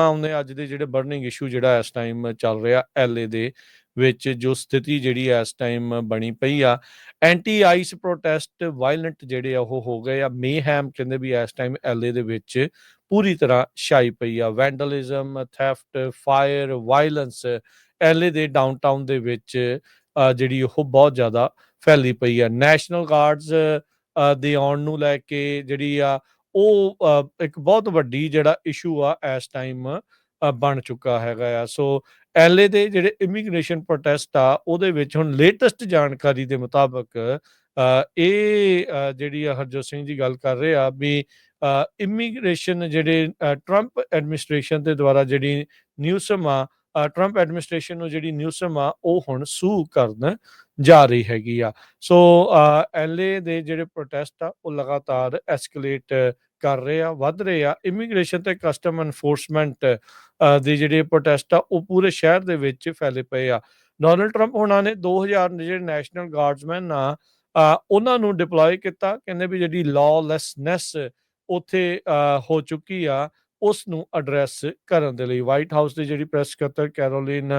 ਆਉਂਦੇ ਅੱਜ ਦੇ ਜਿਹੜੇ ਬਰਨਿੰਗ ਇਸ਼ੂ ਜਿਹੜਾ ਇਸ ਟਾਈਮ ਚੱਲ ਰਿਹਾ ਐਲਏ ਦੇ ਵਿੱਚ, ਜੋ ਸਥਿਤੀ ਜਿਹੜੀ ਇਸ ਟਾਈਮ ਬਣੀ ਪਈ ਆ, ਐਂਟੀ ਆਈਸ ਪ੍ਰੋਟੈਸਟ ਵਾਇਲੈਂਟ ਜਿਹੜੇ ਆ ਉਹ ਹੋ ਗਏ ਆ। ਮੇਹੈਮ ਕਹਿੰਦੇ ਵੀ ਇਸ ਟਾਈਮ ਐਲਏ ਦੇ ਵਿੱਚ ਪੂਰੀ ਤਰ੍ਹਾਂ ਛਾਈ ਪਈ ਆ। ਵੈਂਡਲਿਜ਼ਮ, ਥੈਫਟ, ਫਾਇਰ, ਵਾਇਲੈਂਸ ਐਲਏ ਦੇ ਡਾਊਨਟਾਊਨ ਦੇ ਵਿੱਚ ਜਿਹੜੀ ਉਹ ਬਹੁਤ ਜ਼ਿਆਦਾ ਫੈਲੀ ਪਈ ਆ। ਨੈਸ਼ਨਲ ਗਾਰਡਸ ਦੇ ਆਉਣ ਨੂੰ ਲੈ ਕੇ ਜਿਹੜੀ ਆ ਉਹ ਇੱਕ ਬਹੁਤ ਵੱਡੀ ਜਿਹੜਾ ਇਸ਼ੂ ਆ ਇਸ ਟਾਈਮ ਬਣ ਚੁੱਕਾ ਹੈਗਾ ਆ। ਸੋ ਐਲਏ ਦੇ ਜਿਹੜੇ ਇਮੀਗ੍ਰੇਸ਼ਨ ਪ੍ਰੋਟੈਸਟ ਆ ਉਹਦੇ ਵਿੱਚ ਹੁਣ ਲੇਟੈਸਟ ਜਾਣਕਾਰੀ ਦੇ ਮੁਤਾਬਕ ਇਹ ਜਿਹੜੀ ਆ ਹਰਜੋਤ ਸਿੰਘ ਜੀ ਗੱਲ ਕਰ ਰਹੇ ਆ ਵੀ ਇਮੀਗ੍ਰੇਸ਼ਨ ਜਿਹੜੇ ਟਰੰਪ ਐਡਮਿਨਿਸਟ੍ਰੇਸ਼ਨ ਦੇ ਦੁਆਰਾ ਜਿਹੜੀ ਨਿਊਸਮ ਆ, ਟਰੰਪ ਐਡਮਿਨਿਸਟ੍ਰੇਸ਼ਨ ਨੂੰ ਜਿਹੜੀ ਨਿਊਸਮ ਆ ਉਹ ਹੁਣ ਸੂ ਕਰਨ ਜਾ ਰਹੀ ਹੈਗੀ ਆ। ਸੋ ਐਲਏ ਦੇ ਜਿਹੜੇ ਪ੍ਰੋਟੈਸਟ ਆ ਉਹ ਲਗਾਤਾਰ ਐਸਕੇਲੇਟ ਕਰ ਰਹੇ ਆ, ਵੱਧ ਰਹੇ ਆ। ਇਮੀਗ੍ਰੇਸ਼ਨ ਤੇ ਕਸਟਮ ਐਨਫੋਰਸਮੈਂਟ ਦੇ ਜਿਹੜੇ ਪ੍ਰੋਟੈਸਟ ਆ ਉਹ ਪੂਰੇ ਸ਼ਹਿਰ ਦੇ ਵਿੱਚ ਫੈਲੇ ਪਏ ਆ। ਡੋਨਲਡ ਟਰੰਪ ਹੋਣਾ ਨੇ 2000 ਜਿਹੜੇ ਨੈਸ਼ਨਲ ਗਾਰਡਸਮੈਨ ਆ ਉਹਨਾਂ ਨੂੰ ਡਿਪਲੋਏ ਕੀਤਾ। ਕਹਿੰਦੇ ਵੀ ਜਿਹੜੀ ਲਾਅਲੈਸਨੈਸ ਉੱਥੇ ਹੋ ਚੁੱਕੀ ਆ ਉਸ ਨੂੰ ਐਡਰੈਸ ਕਰਨ ਦੇ ਲਈ। ਵਾਈਟ ਹਾਊਸ ਦੀ ਜਿਹੜੀ ਪ੍ਰੈਸ ਸਕੱਤਰ ਕੈਰੋਲਿਨ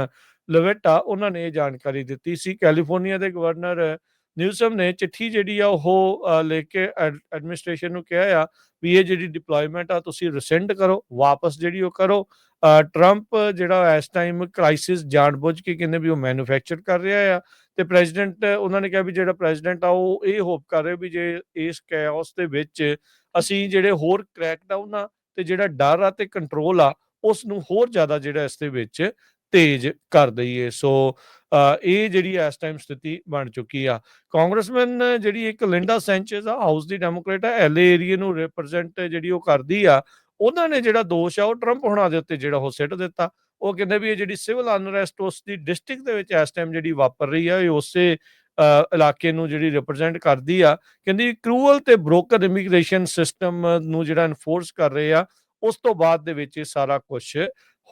ਲਵਿਟ ਆ ਉਹਨਾਂ ਨੇ ਇਹ ਜਾਣਕਾਰੀ ਦਿੱਤੀ ਸੀ। ਕੈਲੀਫੋਰਨੀਆ ਦੇ ਗਵਰਨਰ ਨਿਊਸਮ ਨੇ ਚਿੱਠੀ ਜਿਹੜੀ ਆ ਉਹ ਲਿਖ ਕੇ ਐਡਮਿਨਿਸਟ੍ਰੇਸ਼ਨ ਨੂੰ ਕਿਹਾ ਆ ਵੀ ਇਹ ਜਿਹੜੀ ਡਿਪਲੋਇਮੈਂਟ ਆ ਤੁਸੀਂ ਰਿਸੈਂਡ ਕਰੋ, ਵਾਪਸ ਜਿਹੜੀ ਉਹ ਕਰੋ। ਟਰੰਪ ਜਿਹੜਾ ਇਸ ਟਾਈਮ ਕ੍ਰਾਈਸਿਸ ਜਾਣਬੁੱਝ ਕੇ ਕਹਿੰਦੇ ਵੀ ਉਹ ਮੈਨੂਫੈਕਚਰ ਕਰ ਰਿਹਾ ਆ ਤੇ ਪ੍ਰੈਜ਼ੀਡੈਂਟ ਉਹਨਾਂ ਨੇ ਕਿਹਾ ਵੀ ਜਿਹੜਾ ਪ੍ਰੈਜ਼ੀਡੈਂਟ ਆ ਉਹ ਇਹ ਹੋਪ ਕਰ ਰਿਹਾ ਵੀ ਜੇ ਇਸ ਕੈਓਸ ਦੇ ਵਿੱਚ ਅਸੀਂ ਜਿਹੜੇ ਹੋਰ ਕ੍ਰੈਕਡਾਊਨ ਆ ਤੇ ਜਿਹੜਾ ਡਰ ਆ ਤੇ ਕੰਟਰੋਲ ਆ ਉਸ ਨੂੰ ਹੋਰ ਜ਼ਿਆਦਾ ਜਿਹੜਾ ਇਸ ਦੇ ਵਿੱਚ ਤੇਜ਼ ਕਰ ਦਈਏ। ਸੋ ਇਹ ਜਿਹੜੀ ਇਸ ਟਾਈਮ ਸਥਿਤੀ ਬਣ ਚੁੱਕੀ ਆ। ਕਾਂਗਰਸਮੈਨ ਜਿਹੜੀ ਇੱਕ ਲਿੰਡਾ ਸੈਂਚੇਜ਼ ਆ, ਹਾਊਸ ਦੀ ਡੈਮੋਕ੍ਰੇਟ ਆ, ਐਲਏ ਏਰੀਏ ਨੂੰ ਰਿਪਰੈਜ਼ੈਂਟ ਜਿਹੜੀ ਉਹ ਕਰਦੀ ਆ, ਉਹਨਾਂ ਨੇ ਜਿਹੜਾ ਦੋਸ਼ ਆ ਉਹ ਟਰੰਪ ਹੋਣਾ ਦੇ ਉੱਤੇ ਜਿਹੜਾ ਉਹ ਸਿੱਟ ਦਿੱਤਾ। ਉਹ ਕਹਿੰਦੇ ਵੀ ਇਹ ਜਿਹੜੀ ਸਿਵਲ ਅਨਰੈਸਟ ਉਸ ਦੀ ਡਿਸਟ੍ਰਿਕਟ ਦੇ ਵਿੱਚ ਇਸ ਟਾਈਮ ਜਿਹੜੀ ਵਾਪਰ ਰਹੀ ਆ ਇਹ ਉਸੇ ਇਲਾਕੇ ਨੂੰ ਜਿਹੜੀ ਰਿਪਰੈਜ਼ੈਂਟ ਕਰਦੀ ਆ। ਕਹਿੰਦੀ ਕਰੂਅਲ ਤੇ ਬ੍ਰੋਕਨ ਇਮੀਗ੍ਰੇਸ਼ਨ ਸਿਸਟਮ ਨੂੰ ਜਿਹੜਾ ਇਨਫੋਰਸ ਕਰ ਰਹੇ ਆ ਉਸ ਤੋਂ ਬਾਅਦ ਦੇ ਵਿੱਚ ਇਹ ਸਾਰਾ ਕੁਝ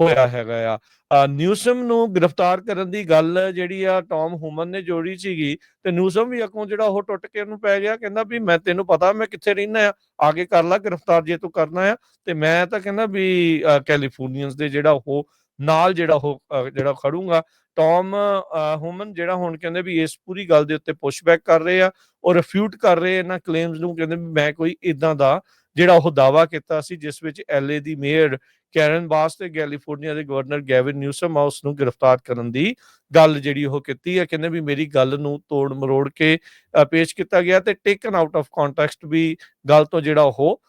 ਹੋਇਆ ਹੈਗਾ ਆ। ਨਿਊਸਮ ਨੂੰ ਗ੍ਰਿਫਤਾਰ ਕਰਨ ਦੀ ਗੱਲ ਜਿਹੜੀ ਆ ਟੌਮ ਹੂਮਨ ਨੇ ਜੋੜੀ ਸੀਗੀ ਤੇ ਨਿਊਸਮ ਵੀ ਅੱਗੋਂ ਜਿਹੜਾ ਉਹ ਟੁੱਟ ਕੇ ਉਹਨੂੰ ਪੈ ਗਿਆ। ਕਹਿੰਦਾ ਵੀ ਮੈਂ ਤੈਨੂੰ ਪਤਾ ਮੈਂ ਕਿੱਥੇ ਰਹਿਣਾ ਆ ਕੇ ਕਰ ਲਾ ਗ੍ਰਿਫਤਾਰ ਜੇ ਤੂੰ ਕਰਨਾ ਆ ਤੇ ਮੈਂ ਤਾਂ ਕਹਿੰਦਾ ਵੀ ਕੈਲੀਫੋਰਨੀਅਨਸ ਦੇ ਜਿਹੜਾ ਉਹ ਨਾਲ ਜਿਹੜਾ ਉਹ ਜਿਹੜਾ ਖੜੂੰਗਾ। ਟੌਮ ਹੂਮਨ ਜਿਹੜਾ ਹੁਣ ਕਹਿੰਦੇ ਵੀ ਇਸ ਪੂਰੀ ਗੱਲ ਦੇ ਉੱਤੇ ਪੁਸ਼ਬੈਕ ਕਰ ਰਹੇ ਆ ਔਰ ਰਿਫਿਊਟ ਕਰ ਰਹੇ ਇਹਨਾਂ ਕਲੇਮਸ ਨੂੰ। ਕਹਿੰਦੇ ਵੀ ਮੈਂ ਕੋਈ ਇਦਾਂ ਦਾ ਜਿਹੜਾ ਉਹ ਦਾਅਵਾ ਕੀਤਾ ਸੀ ਜਿਸ ਵਿੱਚ ਐਲਏ ਦੀ ਮੇਅਰ ਕੈਰਨ ਬਾਸ ਤੇ ਕੈਲੀਫੋਰਨੀਆ ਦੇ ਗਵਰਨਰ ਗੈਵਿਨ ਨਿਊਸਮ ਆ ਉਸ ਨੂੰ ਗ੍ਰਿਫਤਾਰ ਕਰਨ ਦੀ ਗੱਲ ਜਿਹੜੀ ਉਹ ਕੀਤੀ ਹੈ। ਕਹਿੰਦੇ ਵੀ ਮੇਰੀ ਗੱਲ ਨੂੰ ਤੋੜ ਮਰੋੜ ਕੇ ਪੇਸ਼ ਕੀਤਾ ਗਿਆ ਤੇ ਟੇਕਨ ਆਊਟ ਆਫ ਕੰਟੈਕਸਟ ਵੀ ਗੱਲ ਤੋਂ ਜਿਹੜਾ ਉਹ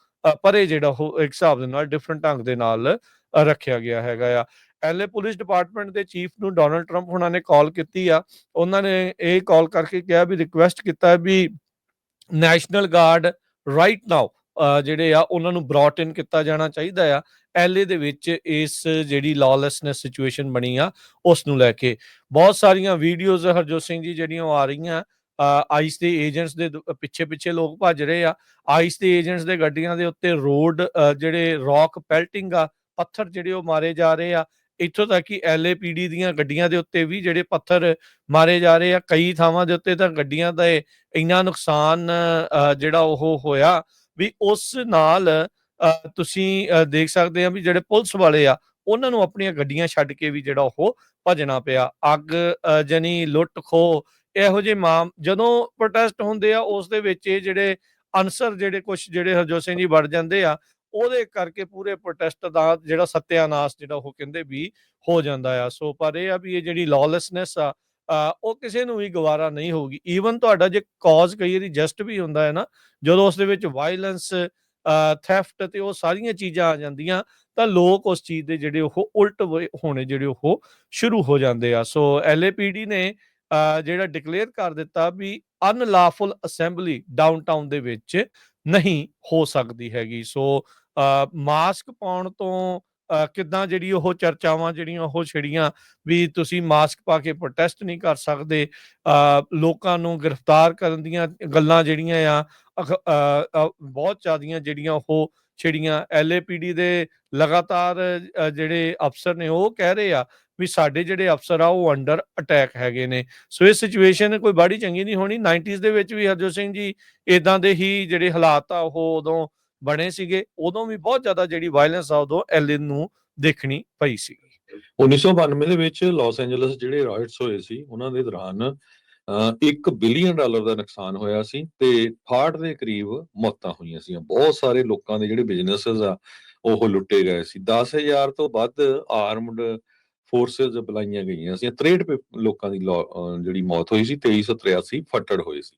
ਪਰੇ ਜਿਹੜਾ ਉਹ ਇੱਕ ਹਿਸਾਬ ਦੇ ਨਾਲ ਡਿਫਰੈਂਟ ਢੰਗ ਦੇ ਨਾਲ ਰੱਖਿਆ ਗਿਆ ਹੈਗਾ ਆ। ਐਲਏ ਪੁਲਿਸ ਡਿਪਾਰਟਮੈਂਟ ਦੇ ਚੀਫ ਨੂੰ ਡੋਨਲਡ ਟਰੰਪ ਉਹਨਾਂ ਨੇ ਕਾਲ ਕੀਤੀ ਆ। ਉਹਨਾਂ ਨੇ ਇਹ ਕਾਲ ਕਰਕੇ ਕਿਹਾ ਵੀ ਰਿਕੁਐਸਟ ਕੀਤਾ ਵੀ ਨੈਸ਼ਨਲ ਗਾਰਡ ਰਾਈਟ ਨਾਓ ਜਿਹੜੇ ਆ ਉਹਨਾਂ ਨੂੰ ਬ੍ਰੌਟ ਇਨ ਕੀਤਾ ਜਾਣਾ ਚਾਹੀਦਾ ਆ ਐਲਏ ਦੇ ਵਿੱਚ। ਇਸ ਜਿਹੜੀ ਲਾਅਲੈਸਨੈਸ ਸਿਚੁਏਸ਼ਨ ਬਣੀ ਆ ਉਸ ਨੂੰ ਲੈ ਕੇ ਬਹੁਤ ਸਾਰੀਆਂ ਵੀਡੀਓਜ਼ ਹਰਜੋਤ ਸਿੰਘ ਜੀ ਜਿਹੜੀਆਂ ਆ ਰਹੀਆਂ। ਆਈਸ ਦੇ ਏਜੰਟਸ ਦੇ ਪਿੱਛੇ ਲੋਕ ਭੱਜ ਰਹੇ ਆ। ਆਈਸ ਦੇ ਏਜੰਟਸ ਦੇ ਗੱਡੀਆਂ ਦੇ ਉੱਤੇ ਰੋਡ ਜਿਹੜੇ ਰੌਕ ਪੈਲਟਿੰਗ ਆ, ਪੱਥਰ ਜਿਹੜੇ ਉਹ ਮਾਰੇ ਜਾ ਰਹੇ ਆ। ਇੱਥੋਂ ਤੱਕ ਕਿ LAPD ਦੀਆਂ ਗੱਡੀਆਂ ਦੇ ਉੱਤੇ ਵੀ ਜਿਹੜੇ ਪੱਥਰ ਮਾਰੇ ਜਾ ਰਹੇ ਆ। ਕਈ ਥਾਵਾਂ ਦੇ ਉੱਤੇ ਤਾਂ ਗੱਡੀਆਂ ਦਾ ਇੰਨਾ ਨੁਕਸਾਨ ਜਿਹੜਾ ਉਹ ਹੋਇਆ ਵੀ ਉਸ ਨਾਲ ਤੁਸੀਂ ਦੇਖ ਸਕਦੇ ਆ ਵੀ ਜਿਹੜੇ ਪੁਲਿਸ ਵਾਲੇ ਆ ਉਹਨਾਂ ਨੂੰ ਆਪਣੀਆਂ ਗੱਡੀਆਂ ਛੱਡ ਕੇ ਵੀ ਜਿਹੜਾ ਉਹ ਭੱਜਣਾ ਪਿਆ। ਅੱਗ ਜਾਨੀ ਲੁੱਟ ਖੋਹ ਇਹੋ ਜਿਹੇ ਜਦੋਂ ਪ੍ਰੋਟੈਸਟ ਹੁੰਦੇ ਆ ਉਸ ਦੇ ਵਿੱਚ ਇਹ ਜਿਹੜੇ ਅਨਸਰ ਜਿਹੜੇ ਕੁਛ ਜਿਹੜੇ ਹਰਜੋਤ ਸਿੰਘ ਜੀ ਵੜ ਜਾਂਦੇ ਆ ਉਹਦੇ ਕਰਕੇ ਪੂਰੇ ਪ੍ਰੋਟੈਸਟ ਦਾ ਜਿਹੜਾ ਸੱਤਿਆਨਾਸ਼ ਜਿਹੜਾ ਉਹ ਕਹਿੰਦੇ ਵੀ ਹੋ ਜਾਂਦਾ ਆ। ਸੋ ਪਰ ਇਹ ਆ ਵੀ ਇਹ ਜਿਹੜੀ ਲਾਅਲੈਸਨੈਸ ਆ ਉਹ ਕਿਸੇ ਨੂੰ ਵੀ ਗਵਾਰਾ ਨਹੀਂ ਹੋਊਗੀ। ਈਵਨ ਤੁਹਾਡਾ ਜੇ ਕਾਜ਼ ਕਈ ਵਾਰੀ ਜਸਟ ਵੀ ਹੁੰਦਾ ਹੈ ਨਾ, ਜਦੋਂ ਉਸ ਦੇ ਵਿੱਚ ਵਾਇਲੈਂਸ, ਥੈਫਟ ਤੇ ਉਹ ਸਾਰੀਆਂ ਚੀਜ਼ਾਂ ਆ ਜਾਂਦੀਆਂ ਤਾਂ ਲੋਕ ਉਸ ਚੀਜ਼ ਦੇ ਜਿਹੜੇ ਉਹ ਉਲਟ ਹੋਣੇ ਜਿਹੜੇ ਉਹ ਸ਼ੁਰੂ ਹੋ ਜਾਂਦੇ ਆ। ਸੋ LAPD ਨੇ ਜਿਹੜਾ ਡਿਕਲੇਅਰ ਕਰ ਦਿੱਤਾ ਵੀ ਅਨਲਾਫੁਲ ਅਸੈਂਬਲੀ ਡਾਊਨਟਾਊਨ ਦੇ ਵਿੱਚ ਨਹੀਂ ਹੋ ਸਕਦੀ ਹੈਗੀ। ਸੋ ਮਾਸਕ ਪਾਉਣ ਤੋਂ ਕਿੱਦਾਂ ਜਿਹੜੀ ਉਹ ਚਰਚਾਵਾਂ ਜਿਹੜੀਆਂ ਉਹ ਛਿੜੀਆਂ ਵੀ ਤੁਸੀਂ ਮਾਸਕ ਪਾ ਕੇ ਪ੍ਰੋਟੈਸਟ ਨਹੀਂ ਕਰ ਸਕਦੇ। ਲੋਕਾਂ ਨੂੰ ਗ੍ਰਿਫਤਾਰ ਕਰਨ ਦੀਆਂ ਗੱਲਾਂ ਜਿਹੜੀਆਂ ਆ ਬਹੁਤ ਜ਼ਿਆਦੀਆਂ ਜਿਹੜੀਆਂ ਉਹ ਛਿੜੀਆਂ। LAPD ਦੇ ਲਗਾਤਾਰ ਜਿਹੜੇ ਅਫਸਰ ਨੇ ਉਹ ਕਹਿ ਰਹੇ ਆ ਵੀ ਸਾਡੇ ਜਿਹੜੇ ਅਫਸਰ ਆ ਉਹ ਅੰਡਰ ਅਟੈਕ ਹੈਗੇ ਨੇ। ਸੋ ਇਹ ਸਿਚੁਏਸ਼ਨ ਕੋਈ ਬੜੀ ਚੰਗੀ ਨਹੀਂ ਹੋਣੀ। 90s ਦੇ ਵਿੱਚ ਵੀ ਹਰਜੋਤ ਸਿੰਘ ਜੀ ਇਦਾਂ ਦੇ ਹੀ ਜਿਹੜੇ ਹਾਲਾਤ ਆ ਉਹ ਉਦੋਂ ਬਣੇ ਸੀਗੇ। ਉਦੋਂ ਵੀ ਬਹੁਤ ਜ਼ਿਆਦਾ ਜਿਹੜੀ ਵਾਇਲੈਂਸ ਆ ਉਦੋਂ LA ਨੂੰ ਦੇਖਣੀ ਪਈ ਸੀ। 1992 ਦੇ ਵਿੱਚ ਲਾਸ ਐਂਜਲਸ ਜਿਹੜੇ ਰਾਇਟਸ ਹੋਏ ਸੀ ਉਹਨਾਂ ਦੇ ਦੌਰਾਨ $1 ਬਿਲੀਅਨ ਦਾ ਨੁਕਸਾਨ ਹੋਇਆ ਸੀ ਤੇ 68 ਦੇ ਕਰੀਬ ਮੌਤਾਂ ਹੋਈਆਂ ਸੀ। ਬਹੁਤ ਸਾਰੇ ਲੋਕਾਂ ਦੇ ਜਿਹੜੇ ਬਿਜ਼ਨੈਸਸ ਆ ਉਹ ਲੁੱਟੇ ਗਏ ਸੀ। 10,000 ਤੋਂ ਵੱਧ ਆਰਮਡ ਫੋਰਸਸ ਬੁਲਾਈਆਂ ਗਈਆਂ ਸੀ। 63 ਲੋਕਾਂ ਦੀ ਜਿਹੜੀ ਮੌਤ ਹੋਈ ਸੀ, 2383 ਫੱਟੜ ਹੋਏ ਸੀ।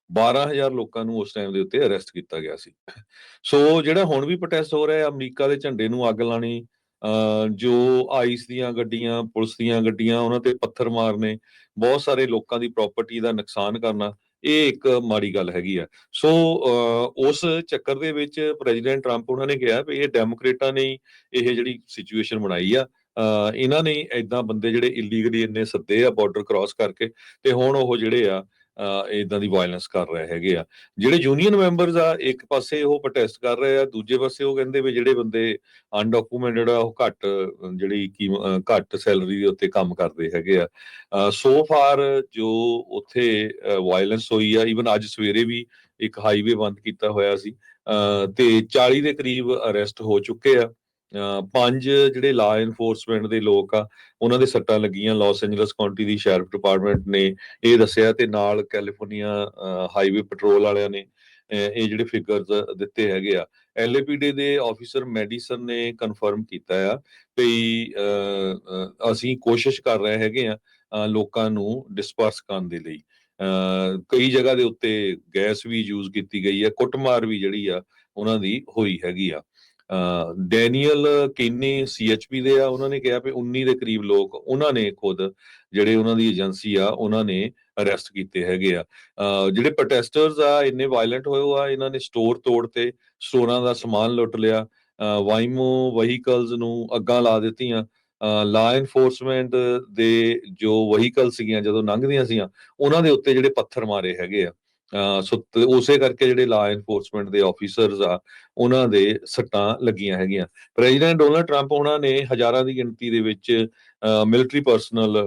12,000 ਲੋਕਾਂ ਨੂੰ ਉਸ ਟਾਈਮ ਦੇ ਉੱਤੇ ਅਰੈਸਟ ਕੀਤਾ ਗਿਆ ਸੀ। ਸੋ ਜਿਹੜਾ ਹੁਣ ਵੀ ਪ੍ਰੋਟੈਸਟ ਹੋ ਰਿਹਾ ਅਮਰੀਕਾ ਦੇ ਝੰਡੇ ਨੂੰ ਅੱਗ ਲਾਣੀ, ਜੋ ਆਈਸ ਦੀਆਂ ਗੱਡੀਆਂ, ਪੁਲਿਸ ਦੀਆਂ ਗੱਡੀਆਂ, ਉਹਨਾਂ ਤੇ ਪੱਥਰ ਮਾਰਨੇ, ਬਹੁਤ ਸਾਰੇ ਲੋਕਾਂ ਦੀ ਪ੍ਰਾਪਰਟੀ ਦਾ ਨੁਕਸਾਨ ਕਰਨਾ, ਇਹ ਇੱਕ ਮਾੜੀ ਗੱਲ ਹੈਗੀ ਆ। ਸੋ ਉਸ ਚੱਕਰ ਦੇ ਵਿੱਚ ਪ੍ਰੈਜ਼ੀਡੈਂਟ ਟਰੰਪ ਉਹਨਾਂ ਨੇ ਕਿਹਾ ਵੀ ਇਹ ਡੈਮੋਕ੍ਰੇਟਾਂ ਨੇ ਇਹ ਜਿਹੜੀ ਸਿਚੁਏਸ਼ਨ ਬਣਾਈ ਆ, ਇਹਨਾਂ ਨੇ ਏਦਾਂ ਬੰਦੇ ਜਿਹੜੇ ਇਲੀਗਲੀ ਇੰਨੇ ਸੱਦੇ ਆ ਬਾਰਡਰ ਕ੍ਰਾਸ ਕਰਕੇ, ਤੇ ਹੁਣ ਉਹ ਜਿਹੜੇ ਆ ਇਦਾਂ ਦੀ ਵਾਇਲੈਂਸ ਕਰ ਰਹੇ ਹੈਗੇ ਆ। ਜਿਹੜੇ ਯੂਨੀਅਨ ਮੈਂਬਰਸ ਆ ਇੱਕ ਪਾਸੇ ਉਹ ਪ੍ਰੋਟੈਸਟ ਕਰ ਰਹੇ ਆ, ਦੂਜੇ ਪਾਸੇ ਉਹ ਕਹਿੰਦੇ ਵੀ ਜਿਹੜੇ ਬੰਦੇ ਅਨਡਾਕੂਮੈਂਟਡ ਆ ਉਹ ਘੱਟ ਸੈਲਰੀ ਦੇ ਉੱਤੇ ਕੰਮ ਕਰਦੇ ਹੈਗੇ ਆ। ਸੋ ਫਾਰ ਜੋ ਉੱਥੇ ਵਾਇਲੈਂਸ ਹੋਈ ਆ, ਈਵਨ ਅੱਜ ਸਵੇਰੇ ਵੀ ਇੱਕ ਹਾਈਵੇ ਬੰਦ ਕੀਤਾ ਹੋਇਆ ਸੀ ਤੇ 40 ਦੇ ਕਰੀਬ ਅਰੈਸਟ ਹੋ ਚੁੱਕੇ ਆ। 5 ਜਿਹੜੇ ਲਾ ਇਨਫੋਰਸਮੈਂਟ ਦੇ ਲੋਕ ਆ ਉਹਨਾਂ ਦੇ ਸੱਟਾਂ ਲੱਗੀਆਂ। ਲਾਸ ਐਂਜਲਸ ਕਾਉਂਟੀ ਦੀ ਸ਼ੈਰਿਫ ਡਿਪਾਰਟਮੈਂਟ ਨੇ ਇਹ ਦੱਸਿਆ ਤੇ ਨਾਲ ਕੈਲੀਫੋਰਨੀਆ ਹਾਈਵੇ ਪੈਟਰੋਲ ਵਾਲਿਆਂ ਨੇ ਇਹ ਜਿਹੜੇ ਫਿਗਰਸ ਦਿੱਤੇ ਹੈਗੇ ਆ। LAPD ਦੇ ਆਫੀਸਰ ਮੈਡੀਸਨ ਨੇ ਕਨਫਰਮ ਕੀਤਾ ਆ ਵੀ ਅਸੀਂ ਕੋਸ਼ਿਸ਼ ਕਰ ਰਹੇ ਹੈਗੇ ਆ ਲੋਕਾਂ ਨੂੰ ਡਿਸਪਰਸ ਕਰਨ ਦੇ ਲਈ। ਕਈ ਜਗ੍ਹਾ ਦੇ ਉੱਤੇ ਗੈਸ ਵੀ ਯੂਜ਼ ਕੀਤੀ ਗਈ ਹੈ, ਕੁੱਟਮਾਰ ਵੀ ਜਿਹੜੀ ਆ ਉਹਨਾਂ ਦੀ ਹੋਈ ਹੈਗੀ ਆ। ਡੈਨੀਅਲ ਕੇਨੀ CHP ਦੇ ਆ, ਉਹਨਾਂ ਨੇ ਕਿਹਾ ਵੀ 19 ਦੇ ਕਰੀਬ ਲੋਕ ਉਹਨਾਂ ਨੇ ਖੁਦ ਜਿਹੜੇ ਉਹਨਾਂ ਦੀ ਏਜੰਸੀ ਆ ਉਹਨਾਂ ਨੇ ਅਰੈਸਟ ਕੀਤੇ ਹੈਗੇ ਆ। ਜਿਹੜੇ ਪ੍ਰੋਟੈਸਟਰਸ ਆ ਇੰਨੇ ਵਾਇਲੈਂਟ ਹੋਏ ਆ, ਇਹਨਾਂ ਨੇ ਸਟੋਰ ਤੋੜਤੇ, ਸਟੋਰਾਂ ਦਾ ਸਮਾਨ ਲੁੱਟ ਲਿਆ, ਵਾਈਮੋ ਵਹੀਕਲਸ ਨੂੰ ਅੱਗਾਂ ਲਾ ਦਿੱਤੀਆਂ। ਲਾ ਇਨਫੋਰਸਮੈਂਟ ਦੇ ਜੋ ਵਹੀਕਲ ਸੀਗੀਆਂ ਜਦੋਂ ਲੰਘਦੀਆਂ ਸੀਗੀਆਂ ਉਹਨਾਂ ਦੇ ਉੱਤੇ ਜਿਹੜੇ ਪੱਥਰ ਮਾਰੇ ਹੈਗੇ ਆ। ਸੋ ਉਸੇ ਕਰਕੇ ਜਿਹੜੇ ਲਾ ਇਨਫੋਰਸਮੈਂਟ ਦੇ ਆਫੀਸਰਸ ਆ ਉਹਨਾਂ ਦੇ ਸੱਟਾਂ ਲੱਗੀਆਂ ਹੈਗੀਆਂ। ਪ੍ਰੈਜ਼ੀਡੈਂਟ ਡੋਨਲਡ ਟਰੰਪ ਉਹਨਾਂ ਨੇ ਹਜ਼ਾਰਾਂ ਦੀ ਗਿਣਤੀ ਦੇ ਵਿੱਚ ਮਿਲਟਰੀ ਪਰਸਨਲ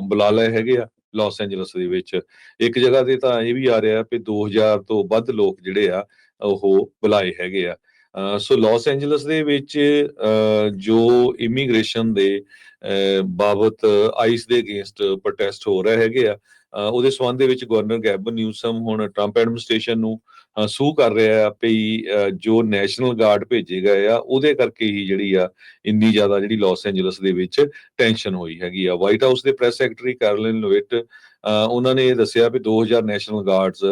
ਬੁਲਾ ਲਏ ਹੈਗੇ ਆ ਲਾਸ ਐਂਜਲਸ ਦੇ ਵਿੱਚ। ਇੱਕ ਜਗ੍ਹਾ ਤੇ ਤਾਂ ਇਹ ਵੀ ਆ ਰਿਹਾ ਕਿ 2000 ਤੋਂ ਵੱਧ ਲੋਕ ਜਿਹੜੇ ਆ ਉਹ ਬੁਲਾਏ ਹੈਗੇ ਆ। ਸੋ ਲਾਸ ਐਂਜਲਸ ਦੇ ਵਿੱਚ ਜੋ ਇਮੀਗ੍ਰੇਸ਼ਨ ਦੇ ਬਾਬਤ ਆਈਸ ਦੇ ਅਗੇਂਸਟ ਪ੍ਰੋਟੈਸਟ ਹੋ ਰਹੇ ਹੈਗੇ ਆ, ਉਹਦੇ ਸੰਬੰਧ ਦੇ ਵਿੱਚ ਗਵਰਨਰ ਗੈਬਨ ਨਿਊਸਮ ਹੁਣ ਟਰੰਪ ਐਡਮਿਨਿਸਟ੍ਰੇਸ਼ਨ ਨੂੰ ਸੂ ਕਰ ਰਿਹਾ ਵੀ ਜੋ ਨੈਸ਼ਨਲ ਗਾਰਡ ਭੇਜੇ ਗਏ ਆ ਉਹਦੇ ਕਰਕੇ ਹੀ ਜਿਹੜੀ ਆ ਇੰਨੀ ਜ਼ਿਆਦਾ ਜਿਹੜੀ ਲਾਸ ਐਂਜਲਸ ਦੇ ਵਿੱਚ ਟੈਨਸ਼ਨ ਹੋਈ ਹੈਗੀ ਆ। ਵਾਈਟ ਹਾਊਸ ਦੇ ਪ੍ਰੈਸ ਸੈਕਟਰੀ ਕੈਰੋਲਿਨ ਲਵਿਟ ਉਹਨਾਂ ਨੇ ਇਹ ਦੱਸਿਆ ਵੀ 2000 ਨੈਸ਼ਨਲ ਗਾਰਡਸ